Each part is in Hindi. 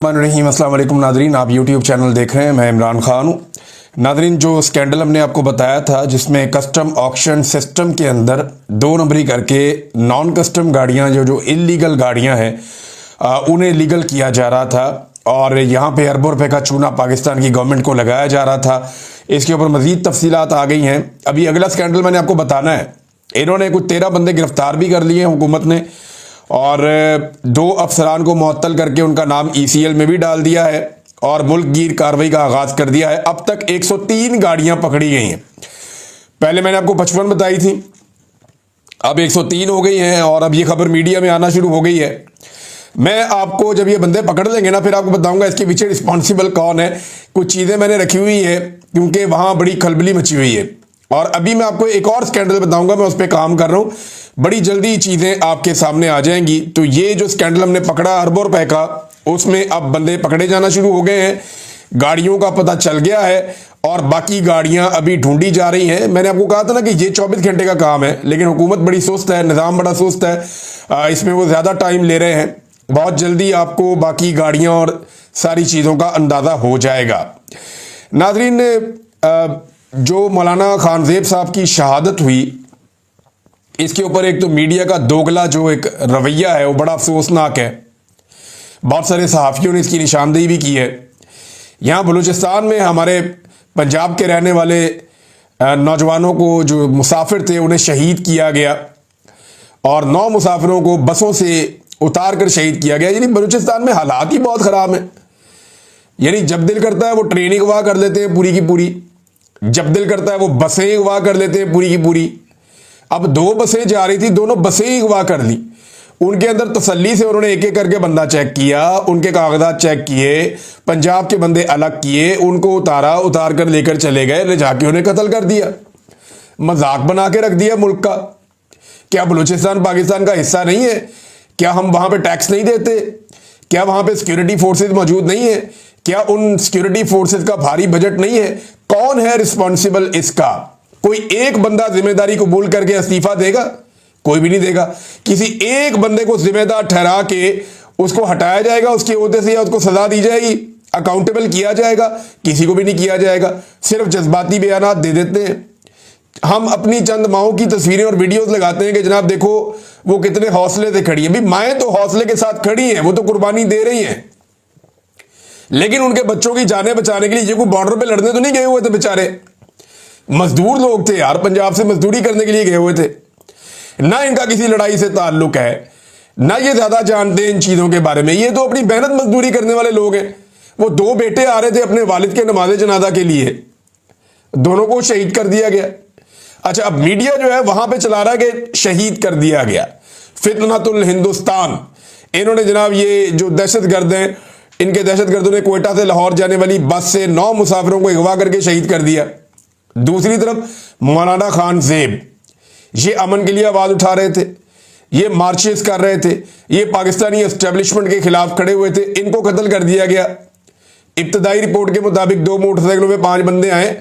रहीम अस्सलाम वालेकुम नादरीन, आप यूट्यूब चैनल देख रहे हैं। मैं इमरान खान हूँ। नादरीन, जो स्कैंडल हमने आपको बताया था जिसमें कस्टम ऑक्शन सिस्टम के अंदर 2 नंबरी करके नॉन कस्टम गाड़ियाँ जो इलीगल गाड़ियाँ हैं उन्हें लीगल किया जा रहा था और यहाँ पे अरबों रुपये का चूना पाकिस्तान की गवर्नमेंट को लगाया जा रहा था। इसके ऊपर मज़ीद तफसीलात आ गई हैं। अभी अगला स्कैंडल मैंने आपको बताना है। इन्होंने कुछ 13 बंदे गिरफ्तार भी कर लिए हुकूमत ने और 2 अफसरान को मुअत्तल करके उनका नाम ECL में भी डाल दिया है और मुल्कगीर कार्रवाई का आगाज़ कर दिया है। अब तक 103 गाड़ियां पकड़ी गई हैं। पहले मैंने आपको 55 बताई थी, अब 103 हो गई हैं और अब ये खबर मीडिया में आना शुरू हो गई है। मैं आपको जब ये बंदे पकड़ लेंगे ना, फिर आपको बताऊंगा इसके पीछे रिस्पॉन्सिबल कौन है। कुछ चीज़ें मैंने रखी हुई है क्योंकि वहाँ बड़ी खलबली मची हुई है। और अभी मैं आपको एक और स्कैंडल बताऊंगा, मैं उस पर काम कर रहा हूँ। बड़ी जल्दी चीज़ें आपके सामने आ जाएंगी। तो ये जो स्कैंडल हमने पकड़ा अरबों रुपए का, उसमें अब बंदे पकड़े जाना शुरू हो गए हैं, गाड़ियों का पता चल गया है और बाकी गाड़ियां अभी ढूंढी जा रही हैं। मैंने आपको कहा था ना कि ये 24 घंटे का काम है, लेकिन हुकूमत बड़ी सुस्त है, निज़ाम बड़ा सुस्त है, इसमें वो ज़्यादा टाइम ले रहे हैं। बहुत जल्दी आपको बाकी गाड़ियाँ और सारी चीज़ों का अंदाज़ा हो जाएगा। नाज़रीन, जो मौलाना खानज़ेब साहब की शहादत हुई, इसके ऊपर एक तो मीडिया का दोगला जो एक रवैया है वो बड़ा अफसोसनाक है। बहुत सारे सहाफ़ियों ने इसकी निशानदेही भी की है। यहाँ बलूचिस्तान में हमारे पंजाब के रहने वाले नौजवानों को जो मुसाफिर थे उन्हें शहीद किया गया और 9 मुसाफिरों को बसों से उतार कर शहीद किया गया। यानी बलूचिस्तान में हालात ही बहुत ख़राब हैं। यानी जब दिल करता है वो ट्रेन अगवा कर लेते हैं पूरी की पूरी, जब दिल करता है वो बसें अगवा कर लेते हैं पूरी की पूरी। अब 2 बसें जा रही थी, दोनों बसें ही अगवा कर ली। उनके अंदर तसल्ली से उन्होंने एक एक करके बंदा चेक किया, उनके कागजात चेक किए, पंजाब के बंदे अलग किए, उनको उतार कर लेकर चले गए, ले जाके उन्हें कत्ल कर दिया। मजाक बना के रख दिया मुल्क का। क्या बलूचिस्तान पाकिस्तान का हिस्सा नहीं है? क्या हम वहां पे टैक्स नहीं देते? क्या वहां पे सिक्योरिटी फोर्सेज मौजूद नहीं है? क्या उन सिक्योरिटी फोर्सेज का भारी बजट नहीं है? कौन है रिस्पॉन्सिबल इसका? कोई एक बंदा जिम्मेदारी कबूल करके इस्तीफा देगा? कोई भी नहीं देगा। किसी एक बंदे को जिम्मेदार ठहरा के उसको हटाया जाएगा उसके ओहदे से या उसको सजा दी जाएगी, अकाउंटेबल किया जाएगा? किसी को भी नहीं किया जाएगा। सिर्फ जज्बाती बयानात दे देते हैं। हम अपनी चंद माओं की तस्वीरें और वीडियोस लगाते हैं कि जनाब देखो वो कितने हौसले से खड़ी है। भाई माएँ तो हौसले के साथ खड़ी हैं, वो तो कुर्बानी दे रही हैं, लेकिन उनके बच्चों की जानें बचाने के लिए ये कोई बॉर्डर पे लड़ने तो नहीं गए हुए थे बेचारे। मजदूर लोग थे यार, पंजाब से मजदूरी करने के लिए गए हुए थे। ना इनका किसी लड़ाई से ताल्लुक है, ना ये ज्यादा जानते हैं इन चीजों के बारे में। ये तो अपनी मेहनत मजदूरी करने वाले लोग हैं। वो 2 बेटे आ रहे थे अपने वालिद के नमाज जनाजा के लिए, दोनों को शहीद कर दिया गया। अच्छा, अब मीडिया जो है वहां पे चला रहा है कि शहीद कर दिया गया, फितनतुल हिंदुस्तान। इन्होंने जनाब ये जो दहशतगर्द हैं, इनके दहशतगर्दों ने क्वेटा से लाहौर जाने वाली बस से 9 मुसाफिरों को अगवा करके शहीद कर दिया। दूसरी तरफ मौलाना खानज़ेब ये अमन के लिए आवाज उठा रहे थे, ये मार्चेस कर रहे थे, ये पाकिस्तानी एस्टेब्लिशमेंट के खिलाफ खड़े हुए थे, इनको कत्ल कर दिया गया। इब्तदाई रिपोर्ट के मुताबिक 2 मोटरसाइकिलों में 5 बंदे आए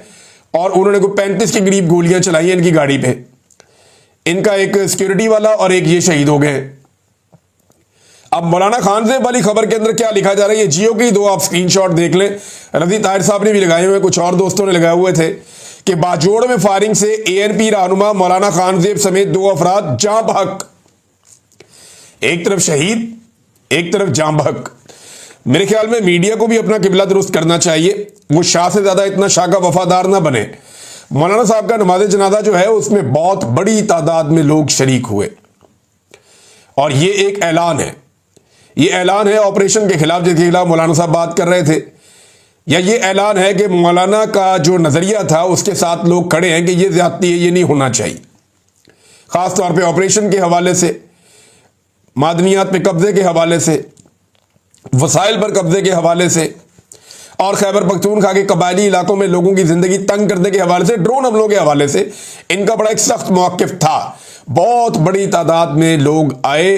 और उन्होंने कोई 35 के करीब गोलियां चलाई इनकी गाड़ी पे। इनका एक सिक्योरिटी वाला और एक ये शहीद हो गए। अब मौलाना खानज़ेब वाली खबर के अंदर क्या लिखा जा रहा है, ये जियो की 2 आप स्क्रीनशॉट देख लें। रज़ी ताहिर साहब ने भी लगाए हुए, कुछ और दोस्तों ने लगाए हुए थे कि बाजोड़ में फायरिंग से ANP रहनुमा मौलाना खानज़ेब समेत 2 अफराद जाँ बहक। एक तरफ शहीद, एक तरफ जाँ बहक। मेरे ख्याल में मीडिया को भी अपना किबला दुरुस्त करना चाहिए। वो शाह से ज्यादा इतना शाह का वफादार ना बने। मौलाना साहब का नमाज जनाजा जो है उसमें बहुत बड़ी तादाद में लोग शरीक हुए और ये एक ऐलान है, ये ऐलान है ऑपरेशन के खिलाफ जिसके खिलाफ मौलाना साहब बात कर रहे थे, या ये ऐलान है कि मौलाना का जो नजरिया था उसके साथ लोग खड़े हैं कि ये ज्यादती है, ये नहीं होना चाहिए। खास तौर पे ऑपरेशन के हवाले से, मादनियात पे कब्जे के हवाले से, वसाइल पर कब्जे के हवाले से और खैबर पख्तूनख्वा के कबायली इलाकों में लोगों की जिंदगी तंग करने के हवाले से, ड्रोन हमलों के हवाले से इनका बड़ा एक सख्त मौक़िफ़ था। बहुत बड़ी तादाद में लोग आए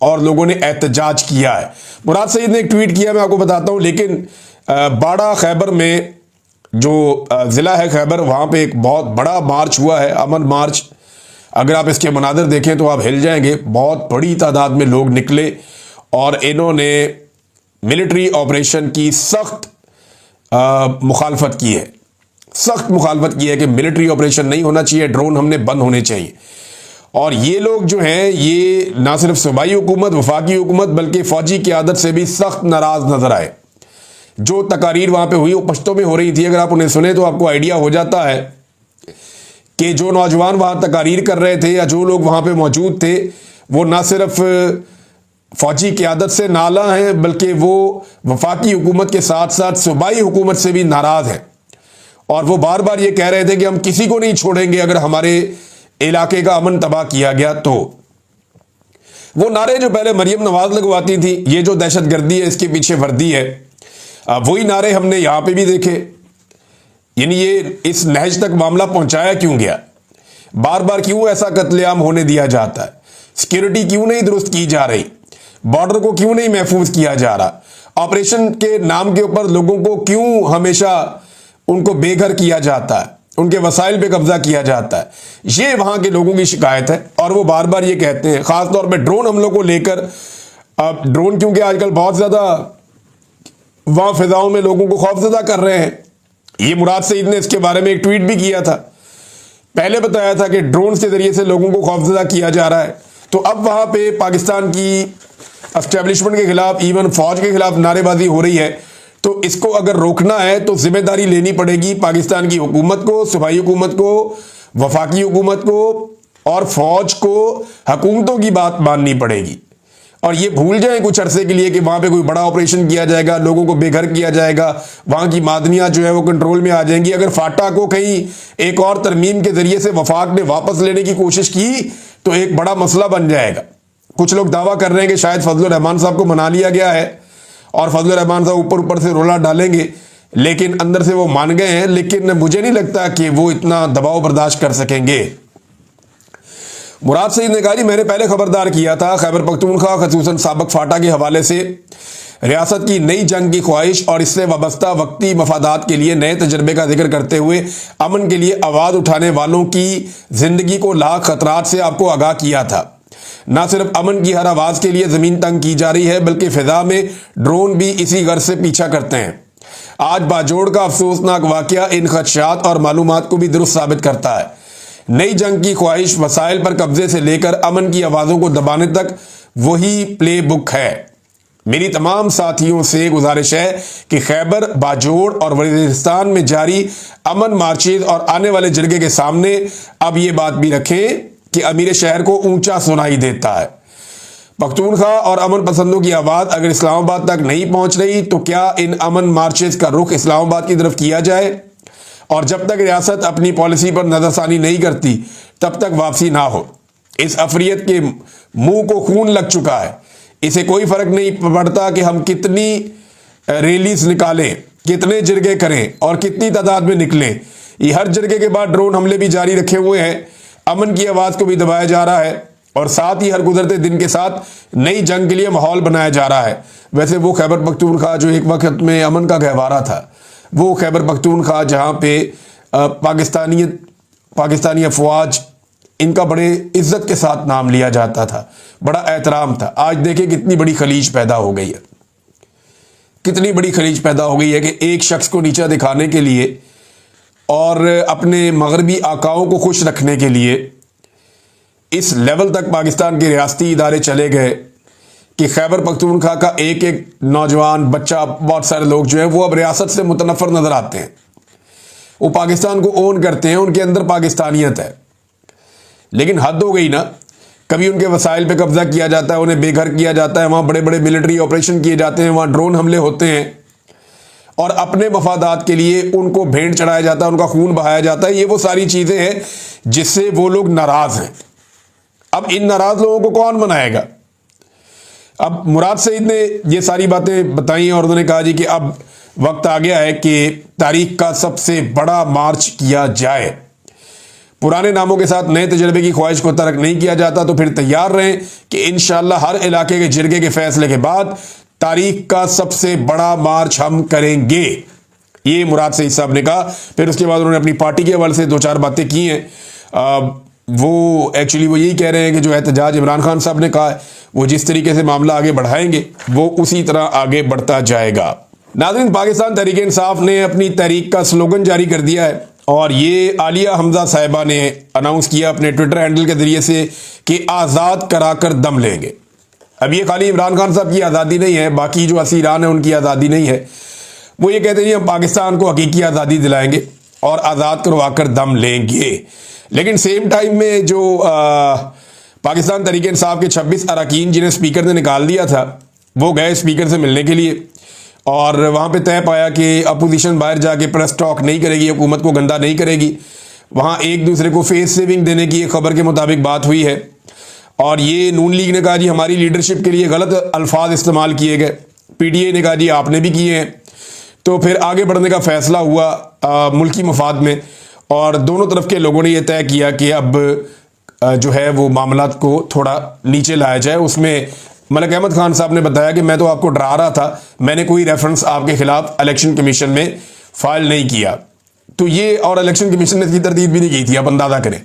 और लोगों ने एहतजाज किया है। मुराद सईद ने एक ट्वीट किया, मैं आपको बताता हूँ। लेकिन बाड़ा खैबर में जो ज़िला है खैबर, वहाँ पे एक बहुत बड़ा मार्च हुआ है, अमन मार्च। अगर आप इसके मनाज़र देखें तो आप हिल जाएंगे। बहुत बड़ी तादाद में लोग निकले और इन्होंने मिलिट्री ऑपरेशन की सख्त मुखालफत की है, सख्त मुखालफत की है कि मिलिट्री ऑपरेशन नहीं होना चाहिए, ड्रोन हमने बंद होने चाहिए। और ये लोग जो हैं ये ना सिर्फ सूबाई हुकूमत, वफाकी हुकूमत, बल्कि फौजी क़यादत से भी सख्त नाराज नजर आए। जो तकारीर वहां पे हुई वो पश्तो में हो रही थी, अगर आप उन्हें सुने तो आपको आइडिया हो जाता है कि जो नौजवान वहां तकारीर कर रहे थे या जो लोग वहां पे मौजूद थे वो ना सिर्फ फौजी क़यादत से नाला हैं, बल्कि वो वफाकी हुकूमत के साथ साथ सूबाई हुकूमत से भी नाराज हैं। और वो बार बार ये कह रहे थे कि हम किसी को नहीं छोड़ेंगे अगर हमारे इलाके का अमन तबाह किया गया तो। वो नारे जो पहले मरियम नवाज लगवाती थी, ये जो दहशतगर्दी है इसके पीछे वर्दी है, वही नारे हमने यहां पे भी देखे। यानी ये इस नहज तक मामला पहुंचाया क्यों गया, बार बार क्यों ऐसा कत्लेआम होने दिया जाता है, सिक्योरिटी क्यों नहीं दुरुस्त की जा रही, बॉर्डर को क्यों नहीं महफूज किया जा रहा, ऑपरेशन के नाम के ऊपर लोगों को क्यों हमेशा उनको बेघर किया जाता है, उनके वसाइल पे कब्जा किया जाता है। ये वहां के लोगों की शिकायत है और वो बार बार ये कहते हैं, खासतौर पे ड्रोन हमलों को लेकर। अब ड्रोन क्योंकि आजकल बहुत ज्यादा वहां फिजाओं में लोगों को खौफजदा कर रहे हैं। ये मुराद सईद ने इसके बारे में एक ट्वीट भी किया था, पहले बताया था कि ड्रोन के जरिए से लोगों को खौफजदा किया जा रहा है। तो अब वहां पे पाकिस्तान की एस्टेब्लिशमेंट के खिलाफ, इवन फौज के खिलाफ नारेबाजी हो रही है। तो इसको अगर रोकना है तो जिम्मेदारी लेनी पड़ेगी पाकिस्तान की हुकूमत को, सूबाई हुकूमत को, वफाकी हुकूमत को और फौज को, हुकूमतों की बात माननी पड़ेगी। और ये भूल जाएं कुछ अरसे के लिए कि वहां पे कोई बड़ा ऑपरेशन किया जाएगा, लोगों को बेघर किया जाएगा, वहां की मादनियां जो है वो कंट्रोल में आ जाएंगी। अगर फाटा को कहीं एक और तरमीम के जरिए से वफाक ने वापस लेने की कोशिश की तो एक बड़ा मसला बन जाएगा। कुछ लोग दावा कर रहे हैं कि शायद फजलुर रहमान साहब को मना लिया गया है और फजलुर रहमान साहब ऊपर ऊपर से रोला डालेंगे, लेकिन अंदर से वो मान गए हैं। लेकिन मुझे नहीं लगता कि वो इतना दबाव बर्दाश्त कर सकेंगे। मुराद सईद ने कहा, जी मैंने पहले खबरदार किया था, खैबर पख्तूनख्वा खसूसन साबिक फाटा के हवाले से रियासत की नई जंग की ख्वाहिश और इससे वाबस्ता वक्ती मफादात के लिए नए तजर्बे का जिक्र करते हुए अमन के लिए आवाज़ उठाने वालों की जिंदगी को लाख खतरात से आपको आगाह किया था। न सिर्फ अमन की हर आवाज़ के लिए ज़मीन तंग की जा रही है, बल्कि फ़िज़ा में ड्रोन भी इसी गर्ज से पीछा करते हैं। आज बाजोड़ का अफसोसनाक वाक़या इन खदशात और मालूमात को भी दुरुस्त साबित करता है। नई जंग की ख्वाहिश वसाइल पर कब्जे से लेकर अमन की आवाज़ों को दबाने तक वही प्ले बुक है। मेरी तमाम साथियों से गुजारिश है कि खैबर, बाजोड़ और वज़ीरिस्तान में जारी अमन मार्चेज और आने वाले जरगे के सामने अब ये बात भी रखें कि अमीर शहर को ऊंचा सुनाई देता है। पख्तूनख्वा और अमन पसंदों की आवाज़ अगर इस्लामाबाद तक नहीं पहुंच रही तो क्या इन अमन मार्चेज का रुख इस्लामाबाद की तरफ किया जाए, और जब तक रियासत अपनी पॉलिसी पर नजरसानी नहीं करती तब तक वापसी ना हो। इस अफरियत के मुंह को खून लग चुका है। इसे कोई फर्क नहीं पड़ता कि हम कितनी रैलीज निकालें, कितने जिरगे करें और कितनी तादाद में निकलें। ये हर जिरगे के बाद ड्रोन हमले भी जारी रखे हुए हैं, अमन की आवाज़ को भी दबाया जा रहा है और साथ ही हर गुजरते दिन के साथ नई जंग के लिए माहौल बनाया जा रहा है। वैसे वो खैबर पख्तूनख्वा जो एक वक्त में अमन का गहवारा था, वो खैबर पख्तूनख्वा जहाँ पे पाकिस्तानी अफवाज इनका बड़े इज्जत के साथ नाम लिया जाता था, बड़ा एहतराम था। आज देखिए कितनी बड़ी खलीज पैदा हो गई है, कितनी बड़ी खलीज पैदा हो गई है कि एक शख्स को नीचा दिखाने के लिए और अपने मगरबी आकाओं को खुश रखने के लिए इस लेवल तक पाकिस्तान के रियासती इदारे चले गए कि खैबर पख्तूनख्वा का एक एक नौजवान बच्चा, बहुत सारे लोग जो हैं वो अब रियासत से मुतनफ़र नज़र आते हैं। वो पाकिस्तान को ओन करते हैं, उनके अंदर पाकिस्तानियत है। लेकिन हद हो गई ना, कभी उनके वसाइल पे कब्जा किया जाता है, उन्हें बेघर किया जाता है, वहाँ बड़े बड़े मिलिट्री ऑपरेशन किए जाते हैं, वहाँ ड्रोन हमले होते हैं और अपने मफादात के लिए उनको भेंट चढ़ाया जाता है, उनका खून बहाया जाता है। ये वो सारी चीज़ें हैं जिससे वो लोग नाराज़ हैं। अब इन नाराज़ लोगों को कौन मनाएगा? अब मुराद सईद ने ये सारी बातें बताई और उन्होंने कहा जी कि अब वक्त आ गया है कि तारीख का सबसे बड़ा मार्च किया जाए। पुराने नामों के साथ नए तजर्बे की ख्वाहिश को तर्क नहीं किया जाता तो फिर तैयार रहें कि इंशाअल्लाह हर इलाके के जिरगे के फैसले के बाद तारीख का सबसे बड़ा मार्च हम करेंगे। ये मुराद सईद साहब ने कहा। फिर उसके बाद उन्होंने अपनी पार्टी के हवाले से दो चार बातें की हैं। वो एक्चुअली वो यही कह रहे हैं कि जो एहतजाज इमरान खान साहब ने कहा है वो जिस तरीके से मामला आगे बढ़ाएंगे वो उसी तरह आगे बढ़ता जाएगा। नाज़रीन, पाकिस्तान तहरीक इंसाफ ने अपनी तहरीक का स्लोगन जारी कर दिया है और ये आलिया हमजा साहिबा ने अनाउंस किया अपने ट्विटर हैंडल के जरिए से कि आज़ाद कराकर दम लेंगे। अब ये खाली इमरान खान साहब की आज़ादी नहीं है, बाकी जो असीरान है उनकी आज़ादी नहीं है। वो ये कहते हैं हम पाकिस्तान को हकीकी आज़ादी दिलाएंगे और आज़ाद करवाकर दम लेंगे। लेकिन सेम टाइम में जो पाकिस्तान तहरीक इंसाफ के 26 अरकान जिन्हें स्पीकर ने निकाल दिया था, वो गए स्पीकर से मिलने के लिए और वहाँ पे तय पाया कि अपोजिशन बाहर जाके प्रेस टॉक नहीं करेगी, हुकूमत को गंदा नहीं करेगी। वहाँ एक दूसरे को फेस सेविंग देने की एक खबर के मुताबिक बात हुई है और ये नून लीग ने कहा जी हमारी लीडरशिप के लिए गलत अल्फाज इस्तेमाल किए गए, पीटीए ने कहा जी आपने भी किए हैं। तो फिर आगे बढ़ने का फैसला हुआ मुल्की मफाद में और दोनों तरफ के लोगों ने यह तय किया कि अब जो है वो मामलात को थोड़ा नीचे लाया जाए। उसमें मलिक अहमद खान साहब ने बताया कि मैं तो आपको डरा रहा था, मैंने कोई रेफरेंस आपके खिलाफ इलेक्शन कमीशन में फाइल नहीं किया। तो ये और इलेक्शन कमीशन ने इसकी तरदीद भी नहीं की थी, आप अंदाजा करें।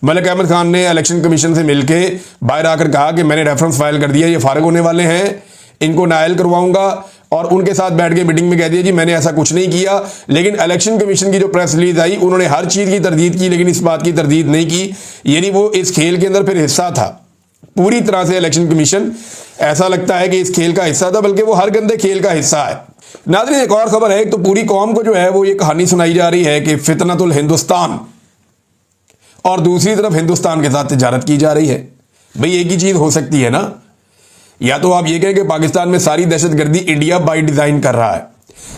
मलिक अहमद खान ने इलेक्शन कमीशन से मिलके बाहर आकर कहा कि मैंने रेफरेंस फाइल कर दिया, ये फारिग होने वाले हैं, इनको नायल करवाऊंगा और उनके साथ बैठ के मीटिंग में कह दिया जी मैंने ऐसा कुछ नहीं किया। लेकिन इलेक्शन कमीशन की जो प्रेस रिलीज आई उन्होंने हर चीज़ की तरदीद की, लेकिन इस बात की तरदीद नहीं की, यानी वो इस खेल के अंदर फिर हिस्सा था पूरी तरह से। इलेक्शन कमीशन ऐसा लगता है कि इस खेल का हिस्सा था, बल्कि वो हर गंदे खेल का हिस्सा है। नाज़रीन, एक और खबर है, एक तो पूरी कौम को जो है वो ये कहानी सुनाई जा रही है कि फितनतुल हिंदुस्तान, और दूसरी तरफ हिंदुस्तान के साथ तिजारत की जा रही है। भाई एक ही चीज़ हो सकती है ना, या तो आप ये कहें कि पाकिस्तान में सारी दहशतगर्दी इंडिया बाय डिजाइन कर रहा है।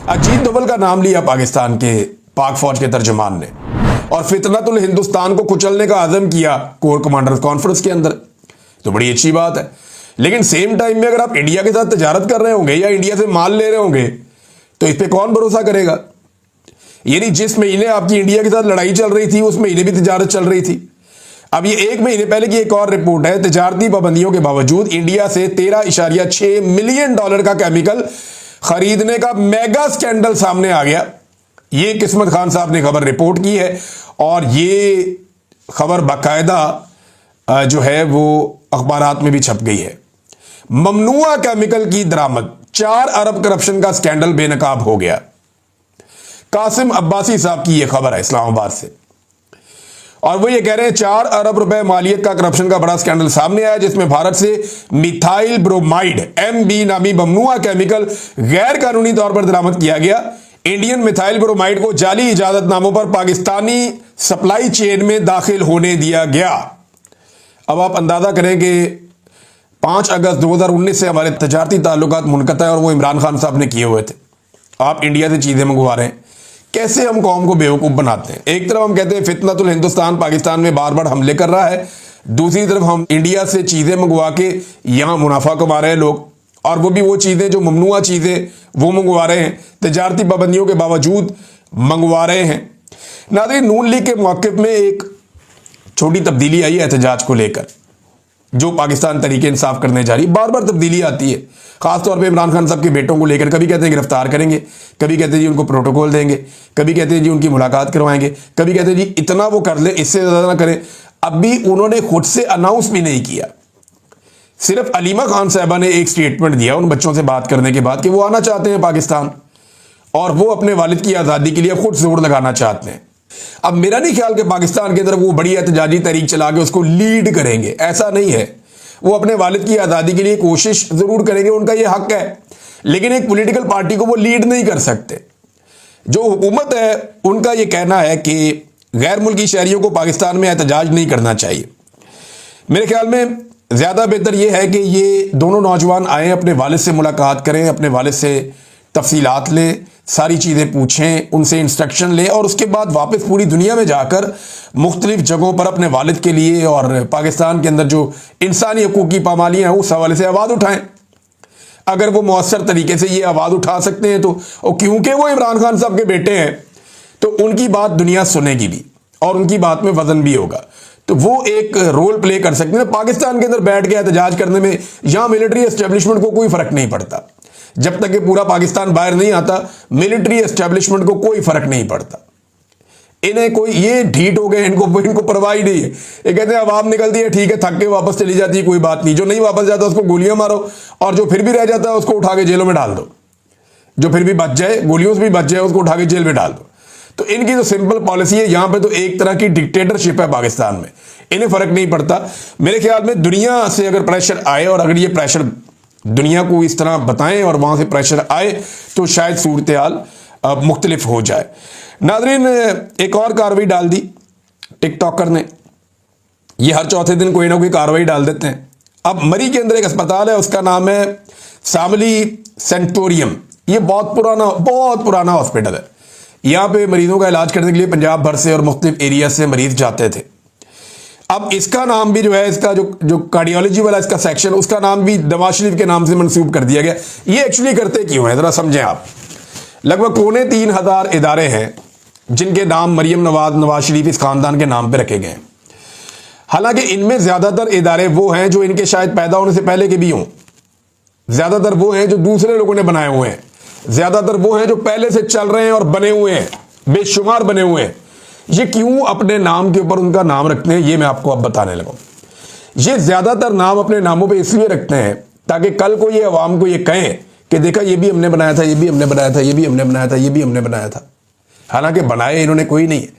अजीत दोवल का नाम लिया पाकिस्तान के पाक फौज के तर्जुमान ने और फितनतुल हिंदुस्तान को कुचलने का आज़म किया कोर कमांडर्स कॉन्फ्रेंस के अंदर, तो बड़ी अच्छी बात है। लेकिन सेम टाइम में अगर आप इंडिया के साथ तिजारत कर रहे होंगे या इंडिया से माल ले रहे होंगे तो इस पर कौन भरोसा करेगा। यानी जिस महीने आपकी इंडिया के साथ लड़ाई चल रही थी उस महीने भी तिजारत चल रही थी। अब ये एक महीने पहले की एक और रिपोर्ट है, तिजारती पाबंदियों के बावजूद इंडिया से $13.6 मिलियन का केमिकल खरीदने का मेगा स्कैंडल सामने आ गया। ये किस्मत खान साहब ने खबर रिपोर्ट की है और ये खबर बाकायदा जो है वो अखबारात में भी छप गई है। ममनुआ केमिकल की दरामद, 4 अरब करप्शन का स्कैंडल बेनकाब हो गया। कासिम अब्बासी साहब की यह खबर है इस्लामाबाद से और वो ये कह रहे हैं 4 अरब रुपए मालियत का करप्शन का बड़ा स्कैंडल सामने आया, जिसमें भारत से मिथाइल ब्रोमाइड MB नामी ममनुआ केमिकल गैर कानूनी तौर पर बरामद किया गया। इंडियन मिथाइल ब्रोमाइड को जाली इजाजतनामों पर पाकिस्तानी सप्लाई चेन में दाखिल होने दिया गया। अब आप अंदाजा करें कि 5 अगस्त 2019 से हमारे तजारती ताल्लुकात मुनक़ता है और वो इमरान खान साहब ने किए हुए थे। आप इंडिया से चीज़ें मंगवा रहे हैं, कैसे हम कौम को बेवकूफ़ बनाते हैं। एक तरफ हम कहते हैं फितनतुल हिंदुस्तान पाकिस्तान में बार बार हमले कर रहा है, दूसरी तरफ हम इंडिया से चीज़ें मंगवा के यहाँ मुनाफा कमा रहे हैं लोग, और वो भी वो चीज़ें जो ममनुआ चीज़ें वो मंगवा रहे हैं, तजारती पाबंदियों के बावजूद मंगवा रहे हैं। नाज़रीन, नून लीग के मौक़िफ़ में एक छोटी तब्दीली आई है एहतजाज को लेकर, जो पाकिस्तान तरीके इंसाफ करने जा रही है। बार बार तब्दीली आती है, खासतौर पे इमरान खान साहब के बेटों को लेकर। कभी कहते हैं गिरफ्तार करेंगे, कभी कहते हैं जी उनको प्रोटोकॉल देंगे, कभी कहते हैं जी उनकी मुलाकात करवाएंगे, कभी कहते हैं जी इतना वो कर ले, इससे ज़्यादा ना करें। अभी उन्होंने खुद से अनाउंस भी नहीं किया, सिर्फ अलीमा खान साहबा ने एक स्टेटमेंट दिया उन बच्चों से बात करने के बाद कि वो आना चाहते हैं पाकिस्तान और वो अपने वालिद की आज़ादी के लिए खुद जोर लगाना चाहते हैं। अब मेरा नहीं ख्याल कि पाकिस्तान के अंदर वो बड़ी एहतजाजी तहरीक चला के उसको लीड करेंगे, ऐसा नहीं है। वो अपने वालिद की आज़ादी के लिए कोशिश ज़रूर करेंगे, उनका ये हक है, लेकिन एक पॉलिटिकल पार्टी को वो लीड नहीं कर सकते। जो हुकूमत है उनका ये कहना है कि गैर मुल्की शहरियों को पाकिस्तान में एहतजाज नहीं करना चाहिए। मेरे ख्याल में ज़्यादा बेहतर ये है कि ये दोनों नौजवान आएँ, अपने वालिद से मुलाकात करें, अपने वालिद से तफसीलात लें, सारी चीज़ें पूछें, उनसे इंस्ट्रक्शन लें और उसके बाद वापस पूरी दुनिया में जाकर मुख्तलिफ जगहों पर अपने वालिद के लिए और पाकिस्तान के अंदर जो इंसानी हकूक़ की पामालियाँ हैं उस हवाले से आवाज़ उठाएं। अगर वो मौसर तरीके से ये आवाज़ उठा सकते हैं तो, और क्योंकि वो इमरान खान साहब के बेटे हैं तो उनकी बात दुनिया सुनेगी भी और उनकी बात में वजन भी होगा, तो वो एक रोल प्ले कर सकते हैं। पाकिस्तान के अंदर बैठ के एहतजाज करने में यहाँ मिलिट्री एस्टेब्लिशमेंट को कोई फ़र्क नहीं पड़ता। जब तक कि पूरा पाकिस्तान बाहर नहीं आता, मिलिट्री एस्टेब्लिशमेंट को कोई फ़र्क नहीं पड़ता। इन्हें कोई ये ढीठ हो गए, इनको परवाह ही नहीं है। ये कहते हैं आवाम निकलती है, ठीक है, थक के वापस चली जाती है, कोई बात नहीं। जो नहीं वापस जाता उसको गोलियां मारो, और जो फिर भी रह जाता है उसको उठा के जेलों में डाल दो। जो फिर भी बच जाए, गोलियों से भी बच जाए, उसको उठा के जेल में डाल दो। तो इनकी जो सिंपल पॉलिसी है, यहां पे तो एक तरह की डिक्टेटरशिप है पाकिस्तान में। इन्हें फर्क नहीं पड़ता। मेरे ख्याल में दुनिया से अगर प्रेशर आए, और अगर ये प्रेशर दुनिया को इस तरह बताएं और वहां से प्रेशर आए, तो शायद सूरत हाल मुख्तलिफ हो जाए। नाज़रीन, एक और कार्रवाई डाल दी टिकटॉकर ने। ये हर चौथे दिन कोई ना कोई कार्रवाई डाल देते हैं। अब मरी के अंदर एक अस्पताल है, उसका नाम है शामली सेंटोरियम। ये बहुत पुराना हॉस्पिटल है। यहाँ पे मरीजों का इलाज करने के लिए पंजाब भर से और मुख्तलिफ एरिया से मरीज जाते थे। अब इसका नाम भी जो है, इसका जो कार्डियोलॉजी वाला इसका सेक्शन, उसका नाम भी नवाज शरीफ के नाम से मंसूब कर दिया गया। ये एक्चुअली करते क्यों है, जरा समझें आप। लगभग 3,500 इदारे हैं जिनके नाम मरियम नवाज शरीफ इस खानदान के नाम पे रखे गए हैं। हालांकि इनमें ज्यादातर इदारे वो हैं जो इनके शायद पैदा होने से पहले के भी हों, ज्यादातर वो हैं जो दूसरे लोगों ने बनाए हुए हैं, ज्यादातर वो हैं जो पहले से चल रहे हैं और बने हुए हैं, बेशुमार बने हुए हैं। ये क्यों अपने नाम के ऊपर उनका नाम रखते हैं, ये मैं आपको अब बताने लगा। ये ज्यादातर नाम अपने नामों पे इसलिए रखते हैं ताकि कल को ये अवाम को ये कहें कि देखा ये भी हमने बनाया था, ये भी हमने बनाया था, ये भी हमने बनाया था, ये भी हमने बनाया था। हालांकि बनाए इन्होंने कोई नहीं है।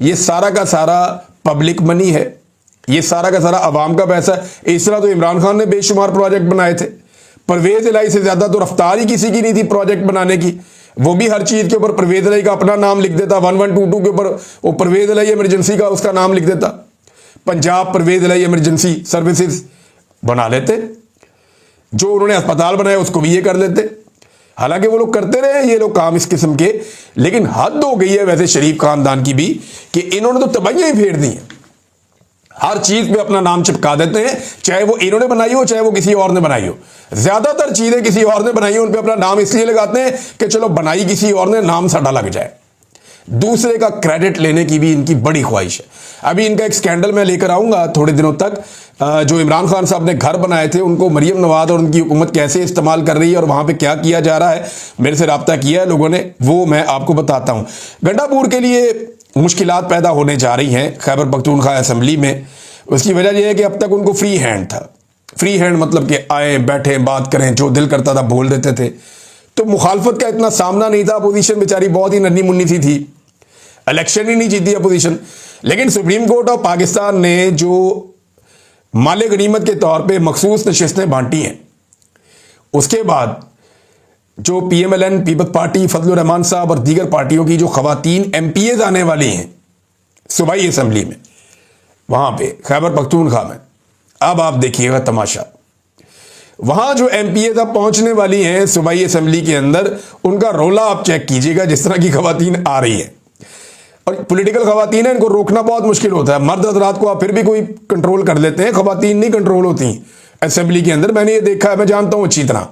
ये सारा का सारा पब्लिक मनी है, ये सारा का सारा अवाम का पैसा है। इस तरह तो इमरान खान ने बेशुमार प्रोजेक्ट बनाए थे। परवेज इलाही से ज्यादा तो रफ्तार ही किसी की नहीं थी प्रोजेक्ट बनाने की। वो भी हर चीज के ऊपर परवेज इलाही का अपना नाम लिख देता। 1122 के ऊपर वो परवेज इलाही इमरजेंसी का उसका नाम लिख देता। पंजाब परवेज इलाही इमरजेंसी सर्विसेज बना लेते। जो उन्होंने अस्पताल बनाया उसको भी ये कर लेते। हालांकि वो लोग करते रहे ये लोग काम इस किस्म के, लेकिन हद हो गई है वैसे शरीफ खानदान की भी कि इन्होंने तो तबाहियां ही फेर दी हैं। हर चीज पे अपना नाम चिपका देते हैं, चाहे वो इन्होंने बनाई हो चाहे वो किसी और ने बनाई हो। ज्यादातर चीजें किसी और ने बनाई हो, उन पे अपना नाम इसलिए लगाते हैं कि चलो बनाई किसी और ने, नाम साडा लग जाए। दूसरे का क्रेडिट लेने की भी इनकी बड़ी ख्वाहिश है। अभी इनका एक स्कैंडल मैं लेकर आऊंगा थोड़े दिनों तक। जो इमरान खान साहब ने घर बनाए थे, उनको मरियम नवाज और उनकी हुकूमत कैसे इस्तेमाल कर रही है और वहां पे क्या किया जा रहा है, मेरे से रब्ता किया है लोगों ने, वो मैं आपको बताता हूं। गंडापुर के लिए मुश्किलात पैदा होने जा रही हैं खैबर पख्तूनख्वा असेंबली में। उसकी वजह यह है कि अब तक उनको फ्री हैंड था। फ्री हैंड मतलब कि आए बैठे बात करें, जो दिल करता था बोल देते थे। तो मुखालफत का इतना सामना नहीं था। अपोजिशन बेचारी बहुत ही नन्ही मुन्नी सी थी, इलेक्शन ही नहीं जीती अपोजिशन। लेकिन सुप्रीम कोर्ट ऑफ पाकिस्तान ने जो माले गनीमत के तौर पे मखसूस नशिस्तें बांटी हैं, उसके बाद जो PMLN Peoples Party Fazlur Rahman साहब और दीगर पार्टियों की जो खवातीन MPAs आने वाली हैं सूबाई असेंबली में, वहां पे खैबर पख्तूनख्वा में, अब आप देखिएगा तमाशा। वहां जो MPAs अब पहुंचने वाली हैं सूबाई असेंबली के अंदर, उनका रोला आप चेक कीजिएगा जिस तरह की खवातीन आ रही हैं। और पॉलिटिकल खवातीन है, इनको रोकना बहुत मुश्किल होता है। मर्द हजरात को आप फिर भी कोई कंट्रोल कर लेते हैं, खवातीन नहीं कंट्रोल होती असेंबली के अंदर। मैंने ये देखा है, मैं जानता हूं अच्छी तरह।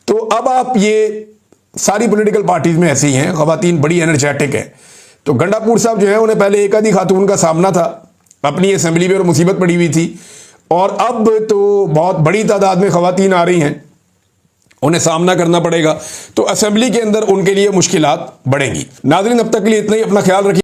तो अब आप ये सारी पॉलिटिकल पार्टीज में ऐसी हैं, खवातीन बड़ी एनर्जेटिक है। तो गंडापुर साहब जो है, उन्हें पहले एक आधी खातून का सामना था अपनी असेंबली में और मुसीबत पड़ी हुई थी, और अब तो बहुत बड़ी तादाद में खवातीन आ रही हैं, उन्हें सामना करना पड़ेगा। तो असेंबली के अंदर उनके लिए मुश्किलात बढ़ेंगी। नाज़रीन, अब तक के लिए इतना ही। अपना ख्याल रखिए।